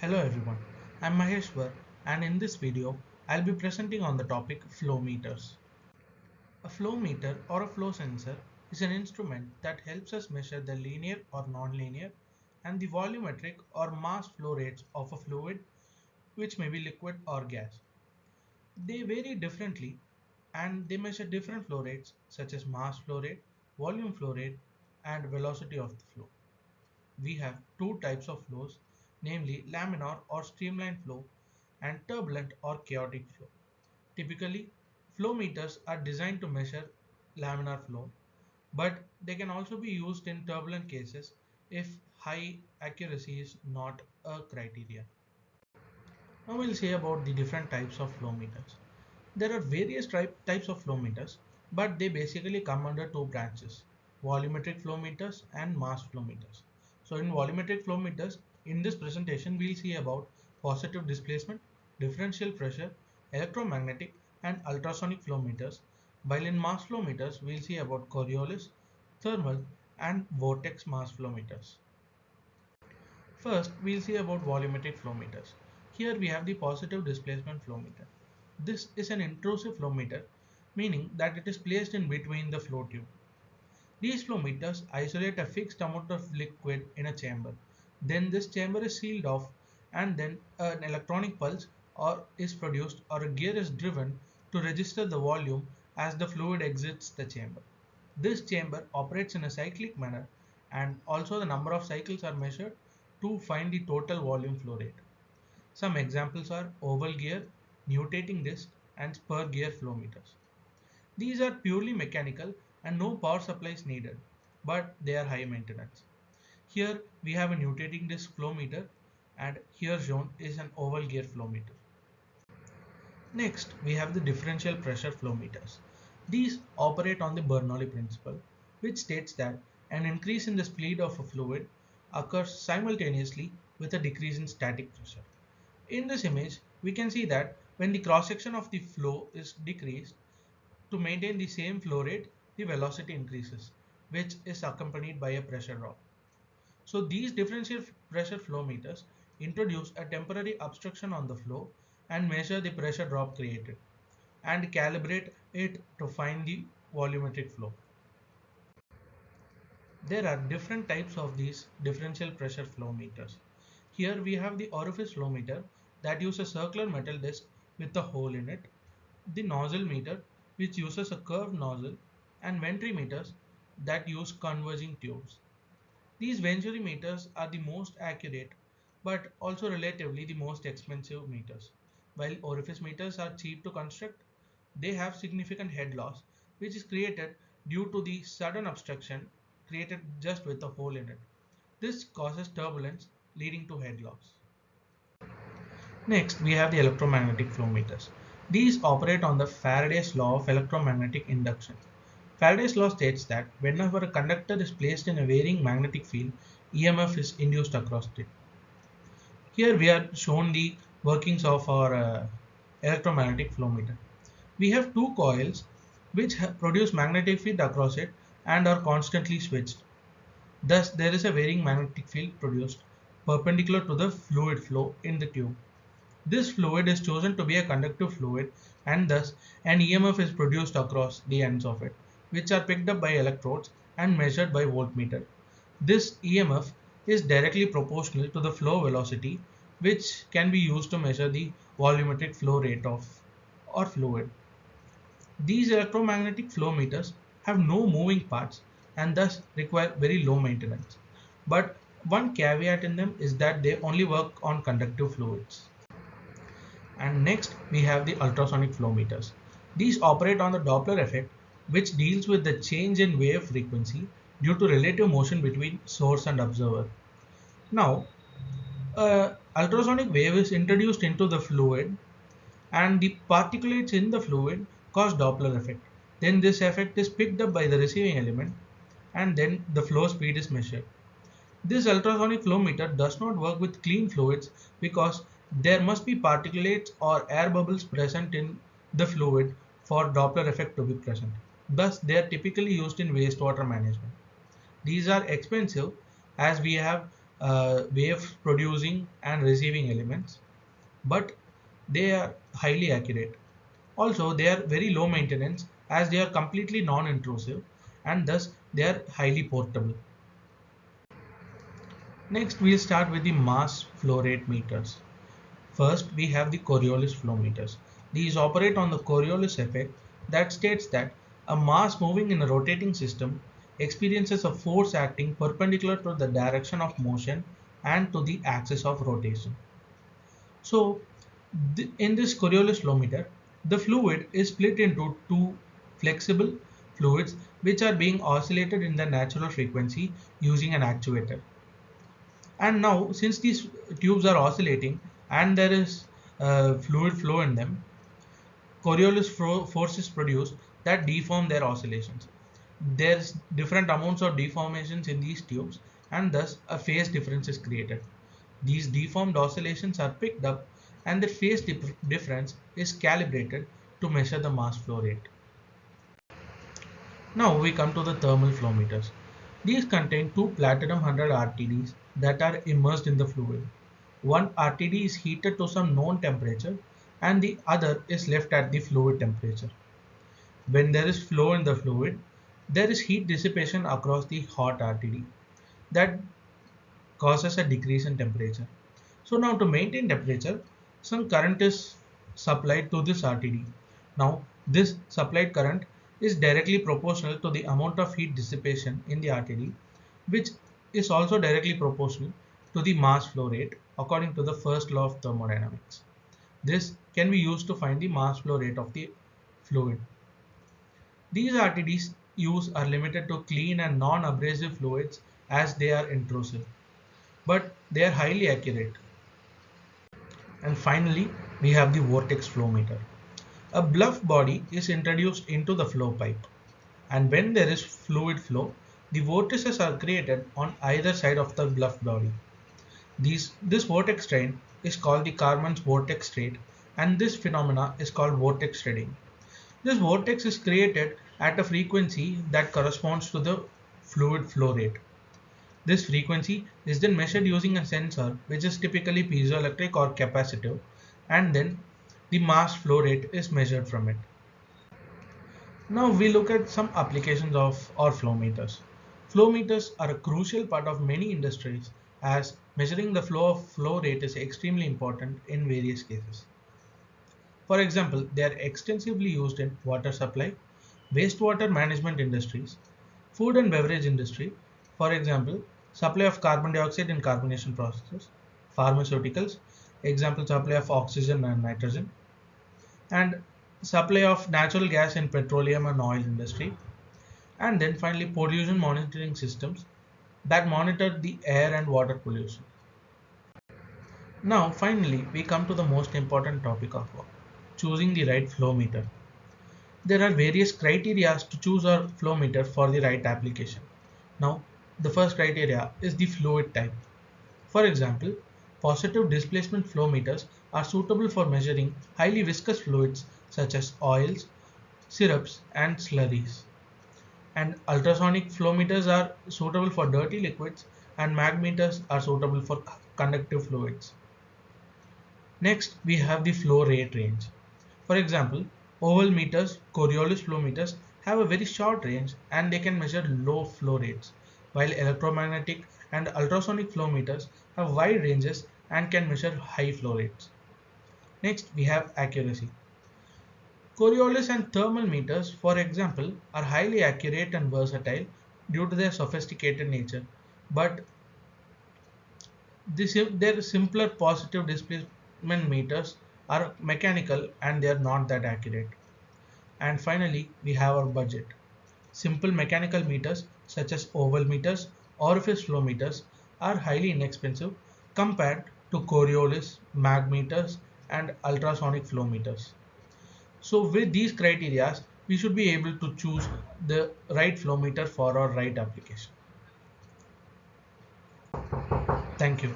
Hello everyone, I'm Maheshwar and in this video I'll be presenting on the topic flow meters. A flow meter or a flow sensor is an instrument that helps us measure the linear or nonlinear and the volumetric or mass flow rates of a fluid, which may be liquid or gas. They vary differently and they measure different flow rates such as mass flow rate, volume flow rate and velocity of the flow. We have two types of flows, namely laminar or streamlined flow and turbulent or chaotic flow. Typically, flow meters are designed to measure laminar flow, but they can also be used in turbulent cases if high accuracy is not a criteria. Now we'll say about the different types of flow meters. There are various types of flow meters, but they basically come under two branches, volumetric flow meters and mass flow meters. So in volumetric flow meters, in this presentation, we'll see about positive displacement, differential pressure, electromagnetic and ultrasonic flow meters, while in mass flow meters, we'll see about Coriolis, thermal and vortex mass flow meters. First, we'll see about volumetric flow meters. Here we have the positive displacement flow meter. This is an intrusive flow meter, meaning that it is placed in between the flow tube. These flow meters isolate a fixed amount of liquid in a chamber. Then this chamber is sealed off and then an electronic pulse or is produced or a gear is driven to register the volume as the fluid exits the chamber. This chamber operates in a cyclic manner and also the number of cycles are measured to find the total volume flow rate. Some examples are oval gear, nutating disc and spur gear flow meters. These are purely mechanical and no power supply is needed, but they are high maintenance. Here we have a nutating disc flow meter and here shown is an oval gear flow meter. Next, we have the differential pressure flow meters. These operate on the Bernoulli principle, which states that an increase in the speed of a fluid occurs simultaneously with a decrease in static pressure. In this image, we can see that when the cross section of the flow is decreased, to maintain the same flow rate, the velocity increases, which is accompanied by a pressure drop. So these differential pressure flow meters introduce a temporary obstruction on the flow and measure the pressure drop created and calibrate it to find the volumetric flow. There are different types of these differential pressure flow meters. Here we have the orifice flow meter that uses a circular metal disc with a hole in it, the nozzle meter which uses a curved nozzle, and venturi-meters that use converging tubes. These venturi-meters are the most accurate but also relatively the most expensive meters. While orifice meters are cheap to construct, they have significant head loss which is created due to the sudden obstruction created just with a hole in it. This causes turbulence leading to head loss. Next, we have the electromagnetic flow meters. These operate on the Faraday's law of electromagnetic induction. Faraday's law states that whenever a conductor is placed in a varying magnetic field, EMF is induced across it. Here we are shown the workings of our electromagnetic flow meter. We have two coils which produce magnetic field across it and are constantly switched. Thus, there is a varying magnetic field produced perpendicular to the fluid flow in the tube. This fluid is chosen to be a conductive fluid and thus an EMF is produced across the ends of it, which are picked up by electrodes and measured by voltmeter. This EMF is directly proportional to the flow velocity, which can be used to measure the volumetric flow rate of or fluid. These electromagnetic flow meters have no moving parts and thus require very low maintenance. But one caveat in them is that they only work on conductive fluids. And next we have the ultrasonic flow meters. These operate on the Doppler effect, which deals with the change in wave frequency due to relative motion between source and observer. Now, ultrasonic wave is introduced into the fluid and the particulates in the fluid cause Doppler effect. Then this effect is picked up by the receiving element and then the flow speed is measured. This ultrasonic flow meter does not work with clean fluids because there must be particulates or air bubbles present in the fluid for Doppler effect to be present. Thus, they are typically used in wastewater management. These are expensive as we have wave producing and receiving elements, but they are highly accurate. Also, they are very low maintenance as they are completely non-intrusive and thus they are highly portable. Next, we'll start with the mass flow rate meters. First, we have the Coriolis flow meters. These operate on the Coriolis effect that states that a mass moving in a rotating system experiences a force acting perpendicular to the direction of motion and to the axis of rotation. So, in this Coriolis flow meter, the fluid is split into two flexible fluids which are being oscillated in the natural frequency using an actuator. And now, since these tubes are oscillating and there is fluid flow in them, Coriolis forces produced that deform their oscillations. There's different amounts of deformations in these tubes and thus a phase difference is created. These deformed oscillations are picked up and the phase difference is calibrated to measure the mass flow rate. Now we come to the thermal flow meters. These contain two platinum 100 RTDs that are immersed in the fluid. One RTD is heated to some known temperature and the other is left at the fluid temperature. When there is flow in the fluid, there is heat dissipation across the hot RTD that causes a decrease in temperature. So now to maintain temperature, some current is supplied to this RTD. Now this supplied current is directly proportional to the amount of heat dissipation in the RTD, which is also directly proportional to the mass flow rate according to the first law of thermodynamics. This can be used to find the mass flow rate of the fluid. These RTDs use are limited to clean and non-abrasive fluids as they are intrusive, but they are highly accurate. And finally, we have the vortex flow meter. A bluff body is introduced into the flow pipe, and when there is fluid flow, the vortices are created on either side of the bluff body. This vortex strain is called the Kármán's vortex rate, and this phenomena is called vortex shedding. This vortex is created at a frequency that corresponds to the fluid flow rate. This frequency is then measured using a sensor which is typically piezoelectric or capacitive, and then the mass flow rate is measured from it. Now we look at some applications of our flow meters. Flow meters are a crucial part of many industries as measuring the flow rate is extremely important in various cases. For example, they are extensively used in water supply, wastewater management industries, food and beverage industry, for example, supply of carbon dioxide in carbonation processes, pharmaceuticals, example supply of oxygen and nitrogen, and supply of natural gas in petroleum and oil industry, and then finally pollution monitoring systems that monitor the air and water pollution. Now finally we come to the most important topic of all, choosing the right flow meter. There are various criteria to choose our flow meter for the right application. Now, the first criteria is the fluid type. For example, positive displacement flow meters are suitable for measuring highly viscous fluids such as oils, syrups, and slurries. And ultrasonic flow meters are suitable for dirty liquids, and magmeters are suitable for conductive fluids. Next, we have the flow rate range. For example, oval meters, Coriolis flow meters have a very short range and they can measure low flow rates, while electromagnetic and ultrasonic flow meters have wide ranges and can measure high flow rates. Next, we have accuracy. Coriolis and thermal meters, for example, are highly accurate and versatile due to their sophisticated nature, but their simpler positive displacement meters are mechanical and they are not that accurate. And finally, we have our budget. Simple mechanical meters such as oval meters, orifice flow meters are highly inexpensive compared to Coriolis, mag meters, and ultrasonic flow meters. So with these criteria, we should be able to choose the right flow meter for our right application. Thank you.